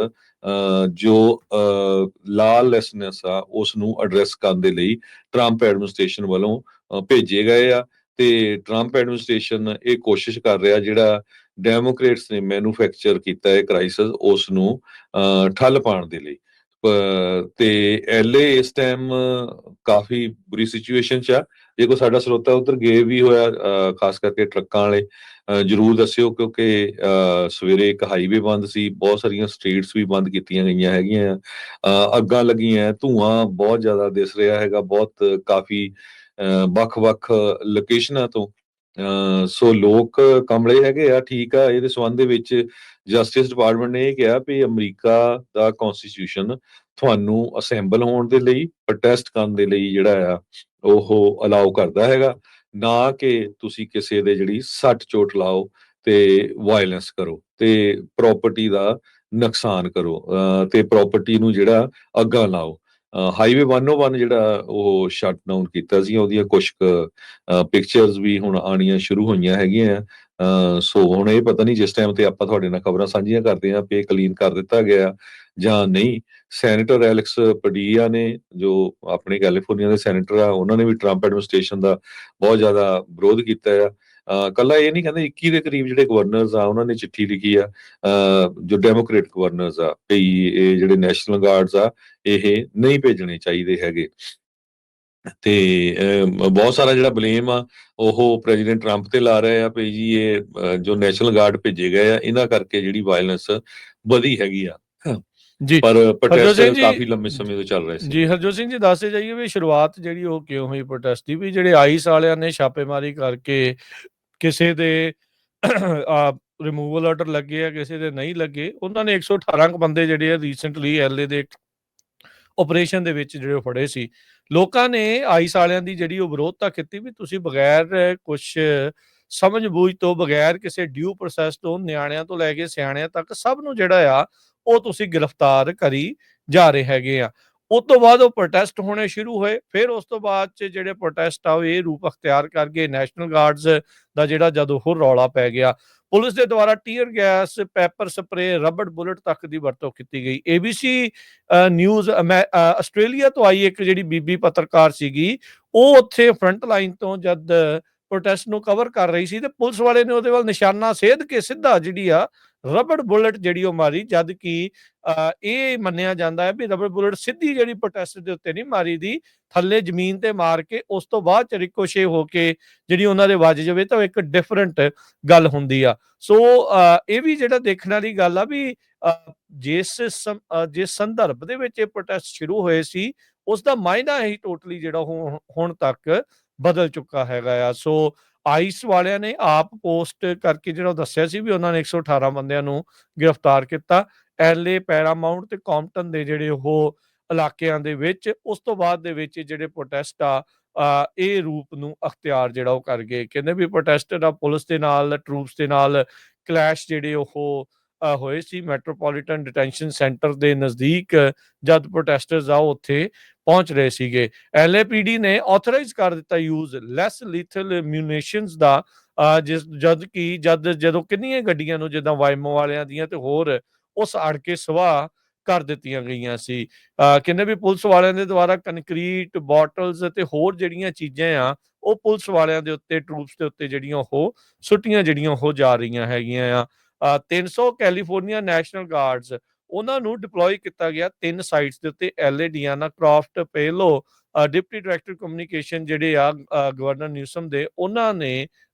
ਜੋ ਲਾਲੈਸਨੈਸ ਆ ਉਸ ਨੂੰ ਐਡਰੈਸ ਕਰਨ ਦੇ ਲਈ ਟਰੰਪ ਐਡਮਿਨਿਸਟ੍ਰੇਸ਼ਨ ਵੱਲੋਂ ਭੇਜੇ ਗਏ ਆ। ਤੇ ਟਰੰਪ ਐਡਮਿਨਿਸਟ੍ਰੇਸ਼ਨ ਇਹ ਕੋਸ਼ਿਸ਼ ਕਰ ਰਿਹਾ ਜਿਹੜਾ ਡੈਮੋਕ੍ਰੇਟਸ ਨੇ ਮੈਨੂਫੈਕਚਰ ਕੀਤਾ ਹੈ ਕ੍ਰਾਈਸਿਸ ਉਸ ਨੂੰ ਠੱਲ ਪਾਉਣ ਦੇ ਲਈ। ਤੇ LA ਇਸ ਟਾਈਮ ਕਾਫੀ ਬੁਰੀ ਸਿਚੁਏਸ਼ਨ 'ਚ ਆ। ਜੇ ਕੋਈ ਸਾਡਾ ਸਰੋਤਾ ਉੱਧਰ ਗਏ ਵੀ ਹੋਇਆ ਖਾਸ ਕਰਕੇ ਟਰੱਕਾਂ ਵਾਲੇ ਜਰੂਰ ਦੱਸਿਓ, ਕਿਉਂਕਿ ਸਵੇਰੇ ਇੱਕ ਹਾਈਵੇ ਬੰਦ ਸੀ, ਬਹੁਤ ਸਾਰੀਆਂ ਸਟਰੀਟਸ ਵੀ ਬੰਦ ਕੀਤੀਆਂ ਗਈਆਂ ਹੈਗੀਆਂ। ਅੱਗਾਂ ਲੱਗੀਆਂ, ਧੂਆਂ ਬਹੁਤ ਜ਼ਿਆਦਾ ਦਿਸ ਰਿਹਾ ਹੈਗਾ, ਬਹੁਤ ਕਾਫੀ ਵੱਖ-ਵੱਖ ਲੋਕੇਸ਼ਨਾਂ ਤੋਂ। ਸੋ ਲੋਕ ਕਮਲੇ ਹੈਗੇ ਆ। ਠੀਕ ਆ, ਇਹਦੇ ਸੰਬੰਧ ਦੇ ਵਿੱਚ ਜਸਟਿਸ ਡਿਪਾਰਟਮੈਂਟ ਨੇ ਇਹ ਕਿਹਾ ਵੀ ਅਮਰੀਕਾ ਦਾ ਕਨਸਟੀਟਿਊਸ਼ਨ ਤੁਹਾਨੂੰ ਅਸੈਂਬਲ ਹੋਣ ਦੇ ਲਈ, ਪ੍ਰੋਟੈਸਟ ਕਰਨ ਦੇ ਲਈ ਜਿਹੜਾ ਆ ਉਹ ਅਲਾਉ ਕਰਦਾ ਹੈਗਾ, ਨਾ ਕਿ ਤੁਸੀਂ ਕਿਸੇ ਦੇ ਜਿਹੜੀ ਸੱਟ ਚੋਟ ਲਾਓ ਤੇ ਵਾਇਲੈਂਸ ਕਰੋ ਤੇ ਪ੍ਰਾਪਰਟੀ ਦਾ ਨੁਕਸਾਨ ਕਰੋ ਤੇ ਪ੍ਰਾਪਰਟੀ ਨੂੰ ਜਿਹੜਾ ਅੱਗਾ ਲਾਓ। ਹਾਈਵੇ 101 ਜਿਹੜਾ ਉਹ ਸ਼ਟ ਡਾਊਨ ਕੀਤਾ ਸੀ, ਉਹਦੀਆਂ ਕੁਝ ਪਿਕਚਰਸ ਵੀ ਹੁਣ ਆਉਣੀਆਂ ਸ਼ੁਰੂ ਹੋਈਆਂ ਹੈਗੀਆਂ। ਸੋ ਹੁਣ ਇਹ ਪਤਾ ਨਹੀਂ ਜਿਸ ਟਾਈਮ ਤੇ ਆਪਾਂ ਤੁਹਾਡੇ ਨਾਲ ਖਬਰਾਂ ਸਾਂਝੀਆਂ ਕਰਦੇ ਹਾਂ ਕਿ ਕਲੀਨ ਕਰ ਦਿੱਤਾ ਗਿਆ ਜਾਂ ਨਹੀਂ। ਸੈਨੇਟਰ ਐਲੈਕਸ ਪਡੀਆ ਨੇ ਜੋ ਆਪਣੇ ਕੈਲੀਫੋਰਨੀਆ ਦੇ ਸੈਨੇਟਰ ਆ, ਉਹਨਾਂ ਨੇ ਵੀ ਟਰੰਪ ਐਡਮਿਨਿਸਟ੍ਰੇਸ਼ਨ ਦਾ ਬਹੁਤ ਜ਼ਿਆਦਾ ਵਿਰੋਧ ਕੀਤਾ ਆ। ਕੱਲਾ ਇਹ ਨਹੀਂ ਕਹਿੰਦੇ, 21 ਦੇ ਕਰੀਬ ਜਿਹੜੇ ਗਵਰਨਰਸ ਆ ਉਹਨਾਂ ਨੇ ਚਿੱਠੀ ਲਿਖੀ ਆ, ਜੋ ਡੈਮੋਕ੍ਰੇਟ ਗਵਰਨਰਸ ਆ, ਵੀ ਇਹ ਜਿਹੜੇ ਨੈਸ਼ਨਲ ਗਾਰਡਸ ਆ ਇਹ ਨਹੀਂ ਭੇਜਣੇ ਚਾਹੀਦੇ ਹੈਗੇ। ਤੇ ਬਹੁਤ ਸਾਰਾ ਜਿਹੜਾ ਬਲੇਮ ਆ ਉਹ ਪ੍ਰੈਜ਼ੀਡੈਂਟ ਟਰੰਪ ਤੇ ਲਾ ਰਹੇ ਆ ਵੀ ਜੀ ਇਹ ਜੋ ਨੈਸ਼ਨਲ ਗਾਰਡ ਭੇਜੇ ਗਏ ਆ ਇਹਨਾਂ ਕਰਕੇ ਜਿਹੜੀ ਵਾਇਲੈਂਸ ਵਧੀ ਹੈਗੀ ਆ। ਜੀ ਪਰ ਹਰਜੋਤ ਸਿੰਘ ਪ੍ਰੋਟੈਸਟ ਜੀ ਕਾਫੀ ਲੰਮੇ ਸਮੇਂ ਤੋਂ ਚੱਲ ਰਹੇ ਸੀ। ਜੀ ਹਰਜੋਤ ਸਿੰਘ ਜੀ ਦੱਸਦੇ ਜਾਈਏ ਵੀ ਸ਼ੁਰੂਆਤ ਜਿਹੜੀ ਉਹ ਕਿਉਂ ਹੋਈ ਪ੍ਰੋਟੈਸਟ ਦੀ, ਵੀ ਜਿਹੜੇ ਆਈਸ ਵਾਲਿਆਂ ਨੇ ਛਾਪੇਮਾਰੀ ਕਰਕੇ ਕਿਸੇ ਦੇ ਰਿਮੂਵਲ ਆਰਡਰ ਲੱਗੇ ਆ, ਕਿਸੇ ਦੇ ਨਹੀਂ ਲੱਗੇ। ਉਹਨਾਂ ਨੇ 118 ਬੰਦੇ ਜਿਹੜੇ ਆ ਰੀਸੈਂਟਲੀ LA ਦੇ ਆਪਰੇਸ਼ਨ ਦੇ ਵਿੱਚ ਜਿਹੜੇ ਫੜੇ ਸੀ। ਲੋਕਾਂ ਨੇ ਆਈਸ ਵਾਲਿਆਂ ਦੀ ਜਿਹੜੀ ਉਹ ਵਿਰੋਧਤਾ ਕੀਤੀ ਵੀ ਤੁਸੀਂ ਬਗੈਰ ਕੁਛ ਸਮਝ ਬੂਝ ਤੋਂ, ਬਗੈਰ ਕਿਸੇ ਡਿਊ ਪ੍ਰੋਸੈਸ ਤੋਂ, ਨਿਆਣਿਆਂ ਤੋਂ ਲੈ ਕੇ ਸਿਆਣਿਆਂ ਤੱਕ ਸਭ ਨੂੰ ਜਿਹੜਾ ਆ ਉਹ ਤੁਸੀਂ ਗ੍ਰਿਫਤਾਰ ਕਰੀ ਜਾ ਰਹੇ ਹੈਗੇ ਆ। ਉਸ ਤੋਂ ਬਾਅਦ ਉਹ ਪ੍ਰੋਟੈਸਟ ਹੋਣੇ ਸ਼ੁਰੂ ਹੋਏ। ਫਿਰ ਉਸ ਤੋਂ ਬਾਅਦ ਚ ਜਿਹੜੇ ਪ੍ਰੋਟੈਸਟ ਆ ਉਹ ਇਹ ਰੂਪ ਅਖਤਿਆਰ ਕਰ ਗਏ। ਨੈਸ਼ਨਲ ਗਾਰਡਸ ਦਾ ਜਿਹੜਾ ਜਦੋਂ ਹੋਰ ਰੌਲਾ ਪੈ ਗਿਆ, ਪੁਲਿਸ ਦੇ ਦੁਆਰਾ ਟੀਅਰ ਗੈਸ, ਪੈਪਰ ਸਪਰੇ, ਰਬੜ ਬੁਲਟ ਤੱਕ ਦੀ ਵਰਤੋਂ ਕੀਤੀ ਗਈ। ABC ਨਿਊਜ਼ ਆਸਟ੍ਰੇਲੀਆ ਤੋਂ ਆਈ ਇੱਕ ਜਿਹੜੀ ਬੀਬੀ ਪੱਤਰਕਾਰ ਸੀਗੀ, ਉਹ ਉੱਥੇ ਫਰੰਟ ਲਾਈਨ ਤੋਂ ਜਦ ਪ੍ਰੋਟੈਸਟ ਨੂੰ ਕਵਰ ਕਰ ਰਹੀ ਸੀ ਤੇ ਪੁਲਿਸ ਵਾਲੇ ਨੇ ਉਹਦੇ ਵੱਲ ਨਿਸ਼ਾਨਾ ਸੇਧ ਕੇ ਸਿੱਧਾ ਜਿਹੜੀ ਆ ਰਬੜ ਬੁਲਟ ਜਿਹੜੀ ਉਹ ਮਾਰੀ, ਜਦ ਕਿ ਇਹ ਮੰਨਿਆ ਜਾਂਦਾ ਹੈ ਵੀ ਰਬੜ ਬੁਲਟ ਸਿੱਧੀ ਜਿਹੜੀ ਪ੍ਰੋਟੈਸਟ ਦੇ ਉੱਤੇ ਨਹੀਂ ਮਾਰੀ ਦੀ, ਥੱਲੇ ਜ਼ਮੀਨ ਤੇ ਮਾਰ ਕੇ ਉਸ ਤੋਂ ਬਾਅਦ ਚ ਰਿਕੋਸ਼ੇ ਹੋ ਕੇ ਜਿਹੜੀ ਉਹਨਾਂ ਦੇ ਵੱਜ ਜਾਵੇ ਤਾਂ ਇੱਕ ਡਿਫਰੈਂਟ ਗੱਲ ਹੁੰਦੀ ਆ। ਸੋ ਇਹ ਵੀ ਜਿਹੜਾ ਦੇਖਣ ਵਾਲੀ ਗੱਲ ਆ ਵੀ ਜਿਸ ਸੰਦਰਭ ਦੇ ਵਿੱਚ ਇਹ ਪ੍ਰੋਟੈਸਟ ਸ਼ੁਰੂ ਹੋਏ ਸੀ, ਉਸ ਦਾ ਮਾਇਨਾ ਹੀ ਟੋਟਲੀ ਜਿਹੜਾ ਹੁਣ ਤੱਕ ਬਦਲ ਚੁੱਕਾ ਹੈਗਾ ਆ। ਸੋ ਆਈਸ ਵਾਲਿਆਂ ਨੇ ਆਪ ਪੋਸਟ ਕਰਕੇ ਜਿਹੜਾ ਦੱਸਿਆ ਸੀ ਵੀ ਉਹਨਾਂ ਨੇ 118 ਬੰਦਿਆਂ ਨੂੰ ਗ੍ਰਿਫਤਾਰ ਕੀਤਾ, ਐਲਏ, ਪੈਰਾਮਾਊਂਟ ਤੇ ਕੌਂਪਟਨ ਦੇ ਜਿਹੜੇ ਉਹ ਇਲਾਕਿਆਂ ਦੇ ਵਿੱਚ। ਉਸ ਤੋਂ ਬਾਅਦ ਦੇ ਵਿੱਚ ਜਿਹੜੇ ਪ੍ਰੋਟੈਸਟ ਆ ਇਹ ਰੂਪ ਨੂੰ ਅਖਤਿਆਰ ਜਿਹੜਾ ਉਹ ਕਰ ਗਏ। ਕਹਿੰਦੇ ਵੀ ਪ੍ਰੋਟੈਸਟਰ ਆ ਪੁਲਿਸ ਦੇ ਨਾਲ, ਟਰੂਪਸ ਦੇ ਨਾਲ ਕਲੈਸ਼ ਜਿਹੜੇ ਉਹ ਹੋਏ ਸੀ ਮੈਟਰੋਪੋਲੀਟਨ ਡਿਟੈਂਸ਼ਨ ਸੈਂਟਰ ਦੇ ਨਜ਼ਦੀਕ। ਜਦ ਪ੍ਰੋਟੈਸਟਰਸ ਆ ਉੱਥੇ ਪਹੁੰਚ ਰਹੇ ਸੀਗੇ, LAPD ਨੇ ਆਥੋਰਾਈਜ਼ ਕਰ ਦਿੱਤਾ ਯੂਜ਼ ਲੈਸ ਲੀਥਲ ਮਿਊਨੀਸ਼ਨਸ ਦਾ। ਜਦੋਂ ਕਿੰਨੀਆਂ ਗੱਡੀਆਂ ਨੂੰ ਜਿੱਦਾਂ ਵਾਈਮੋ ਵਾਲਿਆਂ ਦੀਆਂ ਤੇ ਹੋਰ ਉਹ ਸਾੜ ਕੇ ਸਵਾਹ ਕਰ ਦਿੱਤੀਆਂ ਗਈਆਂ ਸੀ। ਕਹਿੰਦੇ ਵੀ ਪੁਲਿਸ ਵਾਲਿਆਂ ਦੇ ਦੁਆਰਾ ਕੰਕਰੀਟ, ਬੋਟਲਸ ਤੇ ਹੋਰ ਜਿਹੜੀਆਂ ਚੀਜ਼ਾਂ ਆ ਉਹ ਪੁਲਿਸ ਵਾਲਿਆਂ ਦੇ ਉੱਤੇ, ਟਰੂਪਸ ਦੇ ਉੱਤੇ ਜਿਹੜੀਆਂ ਉਹ ਸੁੱਟੀਆਂ ਜਿਹੜੀਆਂ ਉਹ ਜਾ ਰਹੀਆਂ ਹੈਗੀਆਂ ਆ। 300 ਕੈਲੀਫੋਰਨੀਆ ਨੈਸ਼ਨਲ ਗਾਰਡਸ ਉਹਨਾਂ ਨੂੰ ਡਿਪਲੋਏ ਕੀਤਾ ਗਿਆ 3 ਸਾਈਟਸ ਦੇ ਉੱਤੇ। LA, ਡੀਆਨਾ ਕ੍ਰਾਫਟ, ਪੇਲੋ, ਡਿਪਟੀ ਡਾਇਰੈਕਟਰ ਕਮਿਊਨੀਕੇਸ਼ਨ ਜਿਹੜੇ ਆ ਗਵਰਨਰ ਨਿਊਸਮ ਦੇ, ਉਹਨਾਂ ਨੇ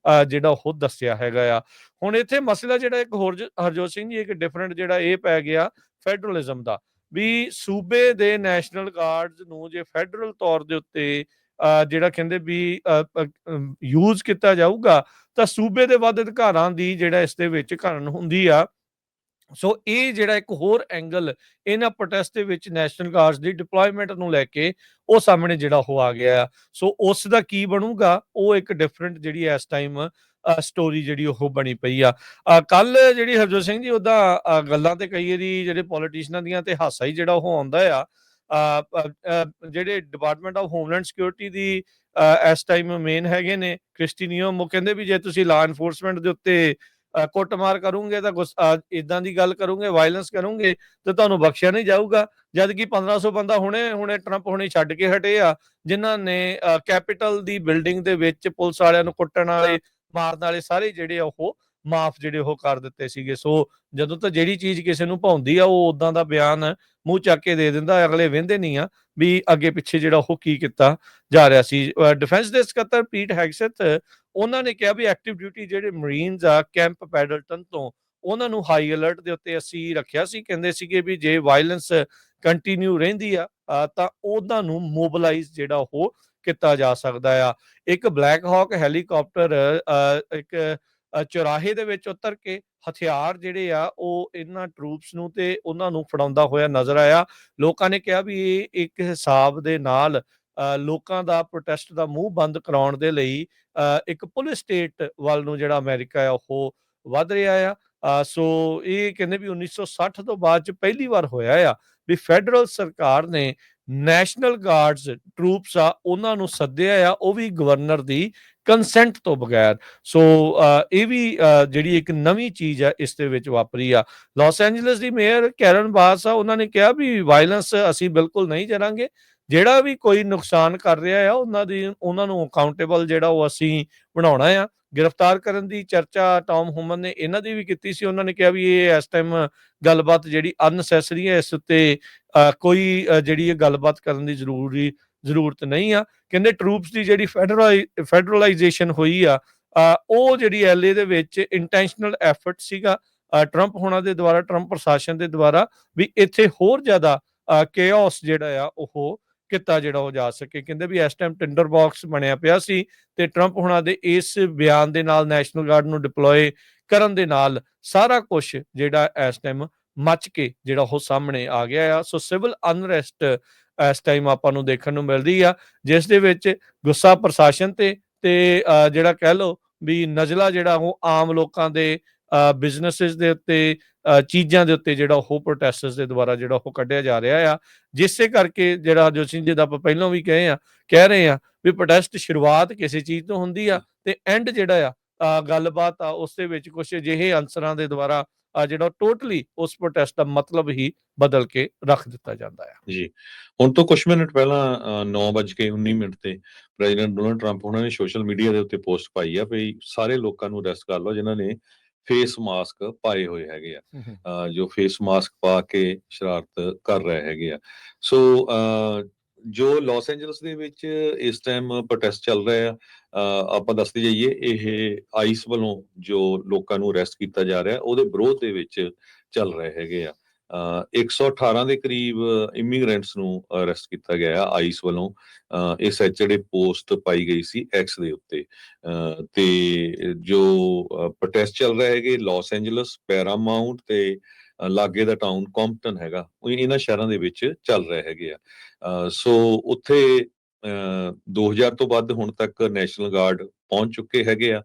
ਜਿਹੜਾ ਉਹ ਦੱਸਿਆ ਹੈਗਾ ਆ। ਹੁਣ ਇੱਥੇ ਮਸਲਾ ਜਿਹੜਾ ਇੱਕ ਹੋਰ ਹਰਜੋਤ ਸਿੰਘ ਜੀ, ਇੱਕ ਡਿਫਰੈਂਟ ਜਿਹੜਾ ਇਹ ਪੈ ਗਿਆ ਫੈਡਰਲਿਜ਼ਮ ਦਾ, ਵੀ ਸੂਬੇ ਦੇ ਨੈਸ਼ਨਲ ਗਾਰਡਸ ਨੂੰ ਜੇ ਫੈਡਰਲ ਤੌਰ ਦੇ ਉੱਤੇ ਜਿਹੜਾ ਕਹਿੰਦੇ ਵੀ ਯੂਜ਼ ਕੀਤਾ ਜਾਊਗਾ ਤਾਂ ਸੂਬੇ ਦੇ ਵੱਧ ਅਧਿਕਾਰਾਂ ਦੀ ਜਿਹੜਾ ਇਸ ਦੇ ਵਿੱਚ ਘਰਨ ਹੁੰਦੀ ਆ। ਸੋ ਇਹ ਜਿਹੜਾ ਇੱਕ ਹੋਰ ਐਂਗਲ ਇਹਨਾਂ ਪ੍ਰੋਟੈਸਟ ਦੇ ਵਿੱਚ ਨੈਸ਼ਨਲ ਗਾਰਡਸ ਦੀ ਡਿਪਲੋਇਮੈਂਟ ਨੂੰ ਲੈ ਕੇ ਉਹ ਸਾਹਮਣੇ ਜਿਹੜਾ ਉਹ ਆ ਗਿਆ ਆ। ਸੋ ਉਸ ਦਾ ਕੀ ਬਣੂਗਾ, ਉਹ ਇੱਕ ਡਿਫਰੈਂਟ ਜਿਹੜੀ ਇਸ ਟਾਈਮ ਸਟੋਰੀ ਜਿਹੜੀ ਉਹ ਬਣੀ ਪਈ ਆ। ਕੱਲ ਜਿਹੜੀ ਹਰਜੋਤ ਸਿੰਘ ਜੀ ਉਹਦਾ ਗੱਲਾਂ ਤੇ ਕਈ ਵਾਰੀ ਜਿਹੜੇ ਪੋਲੀਟੀਸ਼ੀਅਨਾਂ ਦੀਆਂ ਤੇ ਹਾਸਾ ਹੀ ਜਿਹੜਾ ਉਹ ਆਉਂਦਾ ਆ। ਜਿਹੜੇ ਡਿਪਾਰਟਮੈਂਟ ਆਫ ਹੋਮਲੈਂਡ ਸਿਕਿਉਰਿਟੀ ਦੀ ਇਸ ਟਾਈਮ ਮੇਨ ਹੈਗੇ ਨੇ ਕ੍ਰਿਸਟੀ ਨਿਯਮ, ਉਹ ਕਹਿੰਦੇ ਵੀ ਜੇ ਤੁਸੀਂ ਲਾ ਐਨਫੋਰਸਮੈਂਟ ਦੇ ਉੱਤੇ ਕੁੱਟਮਾਰ ਕਰੋਗੇ ਤਾਂ ਇਦਾਂ ਦੀ ਗੱਲ ਕਰੋਗੇ, ਵਾਇਲੈਂਸ ਕਰੋਗੇ ਤੇ ਤੁਹਾਨੂੰ ਬਖਸ਼ਿਆ ਨਹੀਂ ਜਾਊਗਾ। ਜਦ ਕਿ 1500 ਬੰਦਾ ਹੁਣੇ ਟਰੰਪ ਹੁਣੇ ਛੱਡ ਕੇ ਹਟੇ ਆ, ਜਿਨ੍ਹਾਂ ਨੇ ਕੈਪੀਟਲ ਦੀ ਬਿਲਡਿੰਗ ਦੇ ਵਿੱਚ ਪੁਲਿਸ ਵਾਲਿਆਂ ਨੂੰ ਕੁੱਟਣ ਵਾਲੇ, ਮਾਰਨ ਵਾਲੇ ਸਾਰੇ ਜਿਹੜੇ ਉਹ ਮਾਫ ਜਿਹੜੇ ਉਹ ਕਰ ਦਿੱਤੇ ਸੀਗੇ। ਸੋ ਜਦੋਂ ਤਾਂ ਜਿਹੜੀ ਚੀਜ਼ ਕਿਸੇ ਨੂੰ ਭਾਉਂਦੀ ਆ ਉਹ ਉਦਾਂ ਦਾ ਬਿਆਨ ਮੂੰਹ ਚੱਕ ਕੇ ਦੇ ਦਿੰਦਾ, ਅਗਲੇ ਵਹਿੰਦੇ ਨਹੀਂ ਆ ਵੀ ਅੱਗੇ ਪਿੱਛੇ ਜਿਹੜਾ ਉਹ ਕੀ ਕੀਤਾ ਜਾ ਰਿਹਾ ਸੀ। ਡਿਫੈਂਸ ਦੇ ਸਕੱਤਰ ਪੀਟ ਹੈਗਸੈਥ ਉਹਨਾਂ ਨੇ ਕਿਹਾ ਵੀ ਐਕਟਿਵ ਡਿਊਟੀ ਜਿਹੜੇ ਮਰੀਨਸ ਆ ਕੈਂਪ ਪੈਡਲਟਨ ਤੋਂ, ਉਹਨਾਂ ਨੂੰ ਹਾਈ ਅਲਰਟ ਦੇ ਉੱਤੇ ਅਸੀਂ ਰੱਖਿਆ ਸੀ। ਕਹਿੰਦੇ ਸੀਗੇ ਵੀ ਜੇ ਵਾਇਲੈਂਸ ਕੰਟੀਨਿਊ ਰਹਿੰਦੀ ਆ ਤਾਂ ਉਹਨਾਂ ਨੂੰ ਮੋਬਿਲਾਈਜ਼ ਜਿਹੜਾ ਉਹ ਕੀਤਾ ਜਾ ਸਕਦਾ ਆ। ਇੱਕ ਬਲੈਕ ਹਾਕ ਹੈਲੀਕਾਪਟਰ ਇੱਕ ਚੌਰਾਹੇ ਦੇ ਵਿੱਚ ਉਤਰ ਕੇ ਹਥਿਆਰ ਜਿਹੜੇ ਆ ਉਹ ਇਹਨਾਂ ਟਰੂਪਸ ਨੂੰ ਤੇ ਉਹਨਾਂ ਨੂੰ ਫੜਾਉਂਦਾ ਹੋਇਆ ਨਜ਼ਰ ਆਇਆ। ਲੋਕਾਂ ਨੇ ਕਿਹਾ ਵੀ ਇਹ ਇੱਕ ਹਿਸਾਬ ਦੇ ਨਾਲ ਲੋਕਾਂ ਦਾ ਪ੍ਰੋਟੈਸਟ ਦਾ ਮੂੰਹ ਬੰਦ ਕਰਾਉਣ ਦੇ ਲਈ ਇੱਕ ਪੁਲਿਸ ਸਟੇਟ ਵੱਲ ਨੂੰ ਜਿਹੜਾ ਅਮਰੀਕਾ ਆ ਉਹ ਵੱਧ ਰਿਹਾ ਆ। ਸੋ ਇਹ ਕਹਿੰਦੇ ਵੀ 1960 ਤੋਂ ਬਾਅਦ ਚ ਪਹਿਲੀ ਵਾਰ ਹੋਇਆ ਆ ਵੀ ਫੈਡਰਲ ਸਰਕਾਰ ਨੇ ਨੈਸ਼ਨਲ ਗਾਰਡਸ ਟਰੂਪਸ ਆ ਉਹਨਾਂ ਨੂੰ ਸੱਦਿਆ ਆ, ਉਹ ਵੀ ਗਵਰਨਰ ਦੀ ਕੰਸੈਂਟ ਤੋਂ ਬਗੈਰ। ਸੋ ਇਹ ਵੀ ਜਿਹੜੀ ਇੱਕ ਨਵੀਂ ਚੀਜ਼ ਆ ਇਸ ਦੇ ਵਿੱਚ ਵਾਪਰੀ ਆ। ਲਾਸ ਐਂਜਲਸ ਦੀ ਮੇਅਰ ਕੈਰਨ ਬਾਸ ਆ, ਉਹਨਾਂ ਨੇ ਕਿਹਾ ਵੀ ਵਾਇਲੈਂਸ ਅਸੀਂ ਬਿਲਕੁਲ ਨਹੀਂ ਕਰਾਂਗੇ, ਜਿਹੜਾ ਵੀ ਕੋਈ ਨੁਕਸਾਨ ਕਰ ਰਿਹਾ ਆ ਉਹਨਾਂ ਨੂੰ ਅਕਾਊਂਟੇਬਲ ਜਿਹੜਾ ਉਹ ਅਸੀਂ ਬਣਾਉਣਾ ਆ। ਗ੍ਰਿਫਤਾਰ ਕਰਨ ਦੀ ਚਰਚਾ ਟੌਮ ਹੁਮਨ ਨੇ ਇਹਨਾਂ ਦੀ ਵੀ ਕੀਤੀ ਸੀ। ਉਹਨਾਂ ਨੇ ਕਿਹਾ ਵੀ ਇਹ ਇਸ ਟਾਈਮ ਗੱਲਬਾਤ ਜਿਹੜੀ ਅਨਨੈਸੈਸਰੀ ਹੈ, ਇਸ ਉੱਤੇ ਕੋਈ ਜਿਹੜੀ ਗੱਲਬਾਤ ਕਰਨ ਦੀ ਜ਼ਰੂਰਤ ਨਹੀਂ ਆ। ਕਹਿੰਦੇ ਟਰੂਪਸ ਦੀ ਜਿਹੜੀ ਫੈਡਰਲਾਈਜੇਸ਼ਨ ਹੋਈ ਆ ਉਹ ਜਿਹੜੀ LA ਦੇ ਵਿੱਚ ਇੰਟੈਂਸ਼ਨਲ ਐਫਰਟ ਸੀਗਾ ਟਰੰਪ ਹੋਣਾ ਦੇ ਦੁਆਰਾ, ਟਰੰਪ ਪ੍ਰਸ਼ਾਸਨ ਦੇ ਦੁਆਰਾ, ਵੀ ਇੱਥੇ ਹੋਰ ਜ਼ਿਆਦਾ ਕੇਓਸ ਜਿਹੜਾ ਆ ਉਹ ਕੀਤਾ ਜਿਹੜਾ ਉਹ ਜਾ ਸਕੇ। ਕਹਿੰਦੇ ਵੀ ਇਸ ਟਾਈਮ ਟਿੰਡਰ ਬਾਕਸ ਬਣਿਆ ਪਿਆ ਸੀ ਤੇ ਟਰੰਪ ਹੋਣਾ ਦੇ ਇਸ ਬਿਆਨ ਦੇ ਨਾਲ, ਨੈਸ਼ਨਲ ਗਾਰਡ ਨੂੰ ਡਿਪਲੋਏ ਕਰਨ ਦੇ ਨਾਲ ਸਾਰਾ ਕੁਝ ਜਿਹੜਾ ਇਸ ਟਾਈਮ ਮੱਚ ਕੇ ਜਿਹੜਾ ਉਹ ਸਾਹਮਣੇ ਆ ਗਿਆ ਆ। ਸੋ ਸਿਵਲ ਅਨਰੈਸਟ ਇਸ ਟਾਈਮ ਆਪਾਂ ਨੂੰ ਦੇਖਣ ਨੂੰ ਮਿਲ ਰਹੀ ਆ, ਜਿਸ ਦੇ ਵਿੱਚ ਗੁੱਸਾ ਪ੍ਰਸ਼ਾਸਨ ਤੇ ਜਿਹੜਾ ਕਹਿ ਲਓ ਵੀ ਨਜ਼ਲਾ ਜਿਹੜਾ ਉਹ ਆਮ ਲੋਕਾਂ ਦੇ ਬਿਜ਼ਨਸਿਸ ਦੇ ਉੱਤੇ, ਚੀਜ਼ਾਂ ਦੇ ਉੱਤੇ ਜਿਹੜਾ ਉਹ ਪ੍ਰੋਟੈਸਟਰਸ ਦੇ ਦੁਆਰਾ ਜਿਹੜਾ ਉਹ ਕੱਢਿਆ ਜਾ ਰਿਹਾ ਆ, ਜਿਸੇ ਕਰਕੇ ਜਿਹੜਾ ਜੋ ਅਸੀਂ ਜਿੱਦਾਂ ਆਪਾਂ ਪਹਿਲਾਂ ਵੀ ਕਹਿ ਰਹੇ ਆ ਵੀ ਪ੍ਰੋਟੈਸਟ ਸ਼ੁਰੂਆਤ ਕਿਸੇ ਚੀਜ਼ ਤੋਂ ਹੁੰਦੀ ਆ ਤੇ ਐਂਡ ਜਿਹੜਾ ਆ ਗੱਲਬਾਤ ਆ ਉਸ ਦੇ ਵਿੱਚ ਕੁਝ ਅਜਿਹੇ ਅਨਸਰਾਂ ਦੇ ਦੁਆਰਾ ਜਿਹੜਾ ਟੋਟਲੀ ਉਸ ਪ੍ਰੋਟੈਸਟ ਦਾ ਮਤਲਬ ਹੀ ਬਦਲ ਕੇ ਰੱਖ ਦਿੱਤਾ ਜਾਂਦਾ ਆ। ਜੀ, ਹੁਣ ਤੋਂ ਕੁਝ ਮਿੰਟ ਪਹਿਲਾਂ 9:19 ਤੇ ਪ੍ਰੈਜ਼ੀਡੈਂਟ ਡੋਨਾਲਡ ਟਰੰਪ ਉਹਨਾਂ ਨੇ ਸੋਸ਼ਲ ਮੀਡੀਆ ਦੇ ਉੱਤੇ ਪੋਸਟ ਪਾਈ ਆ ਵੀ ਸਾਰੇ ਲੋਕਾਂ ਨੂੰ ਅਰੈਸਟ ਕਰ ਲਓ ਜਿਨ੍ਹਾਂ ਨੇ ਫੇਸ ਮਾਸਕ ਪਾਏ ਹੋਏ ਹੈਗੇ ਆ, ਜੋ ਫੇਸ ਮਾਸਕ ਪਾ ਕੇ ਸ਼ਰਾਰਤ ਕਰ ਰਹੇ ਹੈਗੇ ਆ। ਸੋ ਜੋ ਲਾਸ ਐਂਜਲਸ ਦੇ ਵਿੱਚ ਇਸ ਟਾਈਮ ਪ੍ਰੋਟੈਸਟ ਚੱਲ ਰਿਹਾ ਆ, ਆਪਾਂ ਦੱਸਦੇ ਜਾਈਏ ਇਹ ਆਈਸ ਵੱਲੋਂ ਜੋ ਲੋਕਾਂ ਨੂੰ ਅਰੈਸਟ ਕੀਤਾ ਜਾ ਰਿਹਾ ਉਹਦੇ ਵਿਰੋਧ ਦੇ ਵਿੱਚ ਚੱਲ ਰਹੇ ਹੈਗੇ ਆ। 118 ਦੇ ਕਰੀਬ ਇਮੀਗ੍ਰੈਂਟਸ ਨੂੰ ਅਰੈਸਟ ਕੀਤਾ ਗਿਆ ਆਈਸ ਵੱਲੋਂ। ਇਹ ਸੈਚਰਡੇ ਪੋਸਟ ਪਾਈ ਗਈ ਸੀ ਐਕਸ ਦੇ ਉੱਤੇ। ਤੇ ਜੋ ਪ੍ਰੋਟੈਸਟ ਚੱਲ ਰਹੇ ਹੈਗੇ ਲਾਸ ਐਂਜਲਸ, ਪੈਰਾਮਾਊਂਟ ਤੇ ਲਾਗੇ ਦਾ ਟਾਊਨ ਕੰਪਟਨ ਹੈਗਾ, ਇਹਨਾਂ ਸ਼ਹਿਰਾਂ ਦੇ ਵਿੱਚ ਚੱਲ ਰਹੇ ਹੈਗੇ ਆ। ਸੋ ਉੱਥੇ 2000 ਤੋਂ ਵੱਧ ਹੁਣ ਤੱਕ ਨੈਸ਼ਨਲ ਗਾਰਡ ਪਹੁੰਚ ਚੁੱਕੇ ਹੈਗੇ ਆ।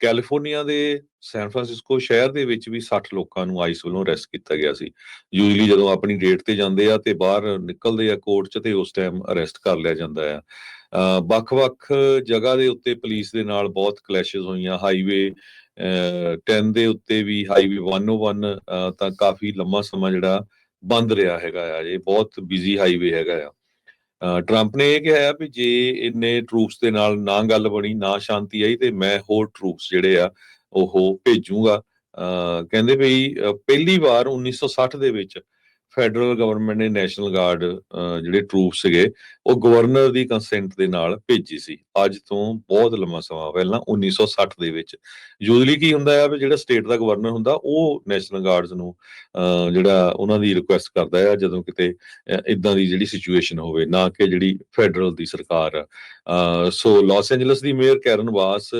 ਕੈਲੀਫੋਰਨੀਆ ਦੇ ਸੈਨ ਫਰਾਂਸਿਸਕੋ ਸ਼ਹਿਰ ਦੇ ਵਿੱਚ ਵੀ 60 ਲੋਕਾਂ ਨੂੰ ਆਈਸ ਵੱਲੋਂ ਅਰੈਸਟ ਕੀਤਾ ਗਿਆ ਸੀ। ਯੂਜੂਅਲੀ ਜਦੋਂ ਆਪਣੀ ਡੇਟ ਤੇ ਜਾਂਦੇ ਆ ਤੇ ਬਾਹਰ ਨਿਕਲਦੇ ਆ ਕੋਰਟ 'ਚ ਤੇ ਉਸ ਟਾਈਮ ਅਰੈਸਟ ਕਰ ਲਿਆ ਜਾਂਦਾ ਆ। ਵੱਖ-ਵੱਖ ਜਗ੍ਹਾ ਦੇ ਉੱਤੇ ਪੁਲਿਸ ਦੇ ਨਾਲ ਬਹੁਤ ਕਲੈਸ਼ਸ ਹੋਈਆਂ। ਹਾਈਵੇ 10 ਦੇ ਉੱਤੇ ਵੀ, ਹਾਈਵੇ 101 ਤਾਂ ਕਾਫੀ ਲੰਮਾ ਸਮਾਂ ਜਿਹੜਾ ਬੰਦ ਰਿਹਾ ਹੈਗਾ ਆ। ਇਹ ਬਹੁਤ ਬਿਜ਼ੀ ਹਾਈਵੇ ਹੈਗਾ ਆ। ਟਰੰਪ ਨੇ ਇਹ ਕਿਹਾ ਵੀ ਜੇ ਇੰਨੇ ਟਰੂਪਸ ਦੇ ਨਾਲ ਨਾ ਗੱਲ ਬਣੀ, ਨਾ ਸ਼ਾਂਤੀ ਆਈ ਤੇ ਮੈਂ ਹੋਰ ਟਰੂਪਸ ਜਿਹੜੇ ਆ ਉਹ ਭੇਜੂਗਾ। ਕਹਿੰਦੇ ਵੀ ਪਹਿਲੀ ਵਾਰ 1960 ਦੇ ਵਿੱਚ ਫੈਡਰਲ ਗਵਰਨਮੈਂਟ ਨੇ ਨੈਸ਼ਨਲ ਗਾਰਡ ਜਿਹੜੇ ਟਰੂਪਸ ਸੀਗੇ ਉਹ ਗਵਰਨਰ ਦੀ ਕੰਸੈਂਟ ਦੇ ਨਾਲ ਭੇਜੀ ਸੀ। ਅੱਜ ਤੋਂ ਬਹੁਤ ਲੰਮਾ ਸਮਾਂ ਪਹਿਲਾਂ 1960 ਦੇ ਵਿੱਚ ਯੂਜੂਅਲੀ ਕੀ ਹੁੰਦਾ ਆ ਵੀ ਜਿਹੜਾ ਸਟੇਟ ਦਾ ਗਵਰਨਰ ਹੁੰਦਾ ਉਹ ਨੈਸ਼ਨਲ ਗਾਰਡਸ ਨੂੰ ਜਿਹੜਾ ਉਹਨਾਂ ਦੀ ਰਿਕੁਐਸਟ ਕਰਦਾ ਆ ਜਦੋਂ ਕਿਤੇ ਇਦਾਂ ਦੀ ਜਿਹੜੀ ਸਿਚੁਏਸ਼ਨ ਹੋਵੇ, ਨਾ ਕਿ ਜਿਹੜੀ ਫੈਡਰਲ ਦੀ ਸਰਕਾਰ ਆ। ਸੋ ਲਾਸ ਐਂਜਲਸ ਦੀ ਮੇਅਰ ਕੈਰਨ ਬਾਸ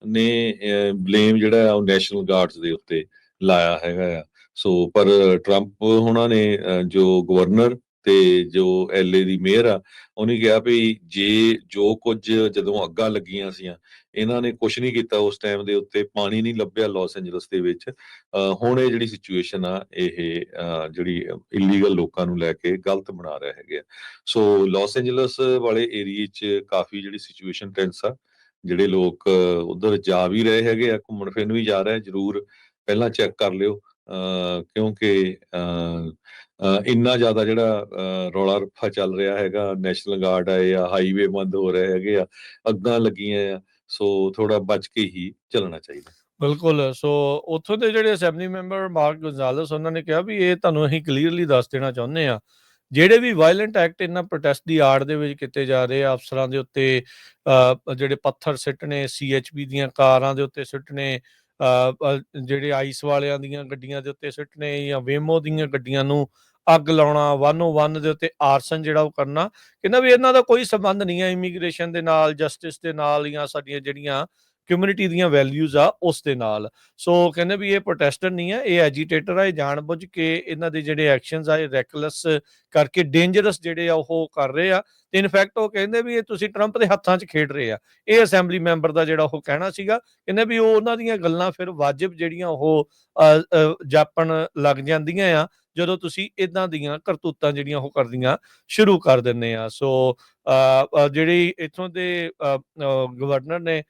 ਨੇ ਬਲੇਮ ਜਿਹੜਾ ਆ ਉਹ ਨੈਸ਼ਨਲ ਗਾਰਡਸ ਦੇ ਉੱਤੇ ਲਾਇਆ ਹੈਗਾ ਆ। ਸੋ ਪਰ ਟਰੰਪ ਉਹਨਾਂ ਨੇ ਜੋ ਗਵਰਨਰ ਤੇ ਜੋ ਐਲਏ ਦੀ ਮੇਅਰ ਆ ਉਹਨੇ ਕਿਹਾ ਵੀ ਜੇ ਜੋ ਕੁਝ ਜਦੋਂ ਅੱਗਾਂ ਲੱਗੀਆਂ ਸੀਆਂ ਇਹਨਾਂ ਨੇ ਕੁਝ ਨਹੀਂ ਕੀਤਾ ਉਸ ਟਾਈਮ ਦੇ ਉੱਤੇ, ਪਾਣੀ ਨਹੀਂ ਲੱਭਿਆ ਲਾਸ ਐਂਜਲਸ ਦੇ ਵਿੱਚ। ਹੁਣ ਇਹ ਜਿਹੜੀ ਸਿਚੁਏਸ਼ਨ ਆ ਇਹ ਜਿਹੜੀ ਇਲੀਗਲ ਲੋਕਾਂ ਨੂੰ ਲੈ ਕੇ ਗਲਤ ਬਣਾ ਰਹੇ ਹੈਗੇ ਆ। ਸੋ ਲਾਸ ਐਂਜਲਸ ਵਾਲੇ ਏਰੀਏ 'ਚ ਕਾਫੀ ਜਿਹੜੀ ਸਿਚੁਏਸ਼ਨ ਟੈਂਸ ਆ। ਜਿਹੜੇ ਲੋਕ ਉਧਰ ਜਾ ਵੀ ਰਹੇ ਹੈਗੇ ਆ, ਘੁੰਮਣ ਫਿਰਨ ਵੀ ਜਾ ਰਹੇ, ਜ਼ਰੂਰ ਪਹਿਲਾਂ ਚੈੱਕ ਕਰ ਲਿਓ ਕਿਉਂਕਿ ਇੰਨਾ ਜ਼ਿਆਦਾ ਜਿਹੜਾ ਰੌਲਾ ਰੱਪਾ ਚੱਲ ਰਿਹਾ ਹੈਗਾ, ਨੈਸ਼ਨਲ ਗਾਰਡ ਆਏ ਆ, ਹਾਈਵੇ ਬੰਦ ਹੋ ਰਹੇ ਹੈਗੇ ਆ, ਅੱਗਾਂ ਲੱਗੀਆਂ ਆ। ਸੋ ਥੋੜਾ ਬਚ ਕੇ ਹੀ ਚੱਲਣਾ ਚਾਹੀਦਾ। ਬਿਲਕੁਲ। ਸੋ ਉੱਥੋਂ ਦੇ ਜਿਹੜੇ ਅਸੈਂਬਲੀ ਮੈਂਬਰ ਮਾਰਕ ਗੋਂਜ਼ਾਲਸ ਉਹਨਾਂ ਨੇ ਕਿਹਾ ਵੀ ਇਹ ਤੁਹਾਨੂੰ ਅਸੀਂ ਕਲੀਅਰਲੀ ਦੱਸ ਦੇਣਾ ਚਾਹੁੰਦੇ ਆ, ਜਿਹੜੇ ਵੀ ਵਾਇਲੈਂਟ ਐਕਟ ਇਹਨਾਂ ਪ੍ਰੋਟੈਸਟ ਦੀ ਆੜ ਦੇ ਵਿੱਚ ਕੀਤੇ ਜਾ ਰਹੇ ਆ, ਅਫਸਰਾਂ ਦੇ ਉੱਤੇ ਜਿਹੜੇ ਪੱਥਰ ਸਿੱਟਣੇ, CHP ਦੀਆਂ ਕਾਰਾਂ ਦੇ ਉੱਤੇ ਸਿੱਟਣੇ, ਜਿਹੜੇ ਆਈਸ ਵਾਲਿਆਂ ਦੀਆਂ ਗੱਡੀਆਂ ਦੇ ਉੱਤੇ ਸਿੱਟਣੇ ਜਾਂ ਵੇਮੋ ਦੀਆਂ ਗੱਡੀਆਂ ਨੂੰ ਅੱਗ ਲਾਉਣਾ, 101 ਦੇ ਉੱਤੇ ਆਰਸਨ ਜਿਹੜਾ ਉਹ ਕਰਨਾ, ਕਹਿੰਦਾ ਵੀ ਇਹਨਾਂ ਦਾ ਕੋਈ ਸੰਬੰਧ ਨਹੀਂ ਹੈ ਇਮੀਗ੍ਰੇਸ਼ਨ ਦੇ ਨਾਲ, ਜਸਟਿਸ ਦੇ ਨਾਲ ਜਾਂ ਸਾਡੀਆਂ ਜਿਹੜੀਆਂ ਕਮਿਊਨਿਟੀ ਦੀਆਂ ਵੈਲਿਊਜ਼ ਆ ਉਸ ਦੇ ਨਾਲ। ਸੋ ਕਹਿੰਦੇ ਵੀ ਇਹ ਪ੍ਰੋਟੈਸਟਰ ਨਹੀਂ ਹੈ, ਇਹ ਐਜੀਟੇਟਰ ਆ। ਇਹ ਜਾਣਬੁੱਝ ਕੇ ਇਹਨਾਂ ਦੇ ਜਿਹੜੇ ਐਕਸ਼ਨਸ ਆ ਇਹ ਰੈਕਲੈਸ ਕਰਕੇ ਡੇਂਜਰਸ ਜਿਹੜੇ ਆ ਉਹ ਕਰ ਰਹੇ ਆ ਤੇ ਇਨਫੈਕਟ ਉਹ ਕਹਿੰਦੇ ਵੀ ਇਹ ਤੁਸੀਂ ਟਰੰਪ ਦੇ ਹੱਥਾਂ 'ਚ ਖੇਡ ਰਹੇ ਆ। ਇਹ ਅਸੈਂਬਲੀ ਮੈਂਬਰ ਦਾ ਜਿਹੜਾ ਉਹ ਕਹਿਣਾ ਸੀਗਾ। ਕਹਿੰਦੇ ਵੀ ਉਹ ਉਹਨਾਂ ਦੀਆਂ ਗੱਲਾਂ ਫਿਰ ਵਾਜਿਬ ਜਿਹੜੀਆਂ ਉਹ ਜਾਪਣ ਲੱਗ ਜਾਂਦੀਆਂ ਆ ਜਦੋਂ ਤੁਸੀਂ ਇਦਾਂ ਦੀਆਂ ਕਰਤੂਤਾਂ ਜਿਹੜੀਆਂ ਉਹ ਕਰਦੀਆਂ ਸ਼ੁਰੂ ਕਰ ਦਿੰਦੇ ਆ। ਸੋ ਜਿਹੜੀ ਇੱਥੋਂ ਦੇ ਗਵਰਨਰ ਨੇ,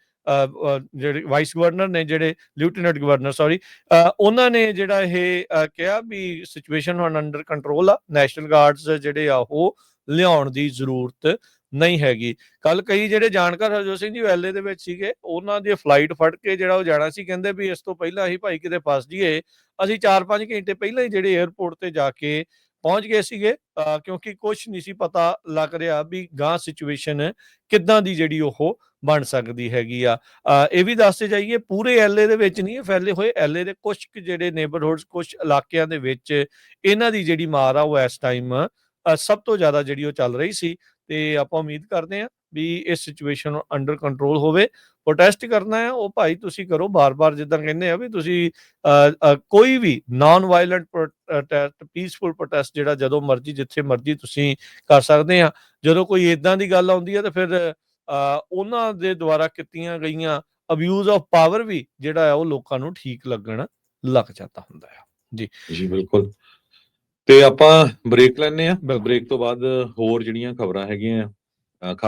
ਜਿਹੜੇ ਵਾਈਸ ਗਵਰਨਰ ਨੇ, ਜਿਹੜੇ ਲਿeutenant ਗਵਰਨਰ ਉਹਨਾਂ ਨੇ ਜਿਹੜਾ ਇਹ ਕਿਹਾ ਵੀ ਸਿਚੁਏਸ਼ਨ ਹੁਣ ਅੰਡਰ ਕੰਟਰੋਲ ਆ, ਨੈਸ਼ਨਲ ਗਾਰਡਸ ਜਿਹੜੇ ਆ ਉਹ ਲਿਆਉਣ ਦੀ ਜ਼ਰੂਰਤ ਨਹੀਂ ਹੈਗੀ। ਕੱਲ ਕਈ ਜਿਹੜੇ ਜਾਣਕਾਰ ਹਰਜੋਤ ਸਿੰਘ ਜੀ LA ਦੇ ਵਿੱਚ ਸੀਗੇ, ਉਹਨਾਂ ਦੀ ਫਲਾਈਟ ਫੜ ਕੇ ਜਿਹੜਾ ਉਹ ਜਾਣਾ ਸੀ, ਕਹਿੰਦੇ ਵੀ ਇਸ ਤੋਂ ਪਹਿਲਾਂ ਅਸੀਂ ਭਾਈ ਕਿਤੇ ਫਸ ਜਾਈਏ, ਅਸੀਂ 4-5 ਘੰਟੇ ਪਹਿਲਾਂ ਹੀ ਜਿਹੜੇ 에ਅਰਪੋਰਟ ਤੇ ਜਾ ਕੇ ਪਹੁੰਚ ਗਏ ਸੀਗੇ ਕਿਉਂਕਿ ਕੁਛ ਨਹੀਂ ਸੀ ਪਤਾ ਲੱਗ ਰਿਹਾ ਵੀ ਗਾਂ ਸਿਚੁਏਸ਼ਨ ਕਿੱਦਾਂ ਦੀ ਜਿਹੜੀ ਉਹ ਬਣ ਸਕਦੀ ਹੈਗੀ ਆ। ਇਹ ਵੀ ਦੱਸਦੇ ਜਾਈਏ ਪੂਰੇ LA ਦੇ ਵਿੱਚ ਨਹੀਂ ਫੈਲੇ ਹੋਏ, LA ਦੇ ਕੁਛ ਜਿਹੜੇ ਨੇਬਰਹੁਡਸ, ਕੁਛ ਇਲਾਕਿਆਂ ਦੇ ਵਿੱਚ ਇਹਨਾਂ ਦੀ ਜਿਹੜੀ ਮਾਰ ਆ ਉਹ ਇਸ ਟਾਈਮ ਸਭ ਤੋਂ ਜ਼ਿਆਦਾ ਜਿਹੜੀ ਉਹ ਚੱਲ ਰਹੀ ਸੀ ਤੇ ਆਪਾਂ ਉਮੀਦ ਕਰਦੇ ਹਾਂ ਵੀ ਇਸ ਸਿਚੁਏਸ਼ਨ ਅੰਡਰ ਕੰਟਰੋਲ ਹੋਵੇ, ਪ੍ਰੋਟੈਸਟ ਕਰਨਾ ਹੈ ਉਹ ਭਾਈ ਤੁਸੀਂ ਕਰੋ, ਬਾਰ-ਬਾਰ ਜਿੱਦਾਂ ਕਹਿੰਦੇ ਆ ਵੀ ਤੁਸੀਂ ਕੋਈ ਵੀ non violent protest, peaceful protest ਜਿਹੜਾ ਜਦੋਂ ਮਰਜ਼ੀ ਜਿੱਥੇ ਮਰਜ਼ੀ ਤੁਸੀਂ ਕਰ ਸਕਦੇ ਆ। ਜਦੋਂ ਕੋਈ ਇਦਾਂ ਦੀ ਗੱਲ ਆਉਂਦੀ ਹੈ ਤਾਂ ਫਿਰ ਉਹਨਾਂ ਦੇ ਦੁਆਰਾ ਕੀਤੀਆਂ ਗਈਆਂ ਅਬਿਊਜ਼ ਆਫ ਪਾਵਰ ਵੀ ਜਿਹੜਾ ਹੈ ਉਹ ਲੋਕਾਂ ਨੂੰ ਠੀਕ ਲੱਗਣ ਲੱਗ ਜਾਂਦਾ ਹੁੰਦਾ ਆ। ਜੀ ਜੀ ਬਿਲਕੁਲ। ਤੇ ਆਪਾਂ ਬ੍ਰੇਕ ਲੈਂਦੇ ਆ, ਬਿਲਕੁਲ। ਬ੍ਰੇਕ ਤੋਂ ਬਾਅਦ ਹੋਰ ਜਿਹੜੀਆਂ ਖਬਰਾਂ ਹੈਗੀਆਂ